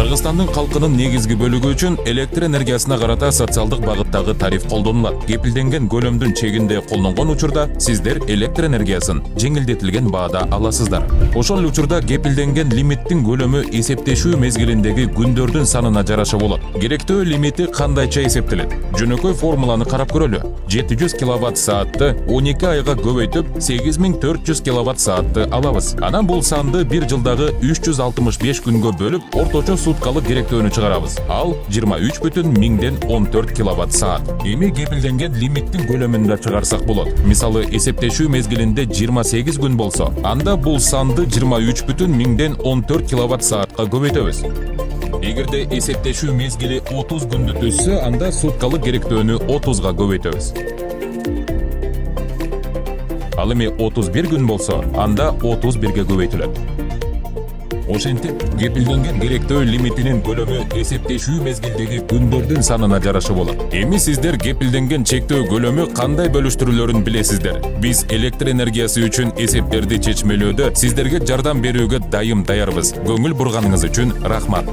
Кыргызстандын калкынын негизги бөлүгү үчүн электр энергиясына карата социалдык багыттагы тариф колдонулат. Кепилденген көлөмдүн чегинде колдонгон учурда сиздер электр энергиясын жеңилдетилген баада аласыздар. Ошол учурда кепилденген лимиттин көлөмү эсептешүү мезгилиндеги күндөрдүн санына жараша болот. Керектөө лимити кандайча эсептелет? Жөнөкөй формуланы карап көрөлү. 700 киловатт саатты 12 айга көбөйтүп 8400 киловатт саатты алабыз. Анан бул санды бир жылдагы 365 күнгө бөлүп, орточо суткалык керектөөнү чыгарабыз. Ал 23,14 киловатт саат. Эми кепилденген лимиттин көлөмүн да чыгарсак болот. Мисалы, эсептешүү мезгилинде 28 күн болсо, анда бул санды 23,14 киловатт саатка көбөйтөбүз. Эгерде эсептешүү мезгили 30 күндү төссө, анда суткалык керектөөнү 30га көбөйтөбүз. Ал эми 31 күн болсо, анда 31ге көбөйтүлөт. Ошентип, кепилденген керектөө лимитинин көлөмү эсептешүү мезгилдеги күндөрдүн санына жараша болот. Эми сиздер кепилденген чектөө көлөмү кандай бөлүштүрүлөрүн билесиздер. Биз электр энергиясы үчүн эсептерди чечмелөөдө сиздерге жардам берүүгө дайым даярбыз. Көңүл бурганыңыз үчүн рахмат.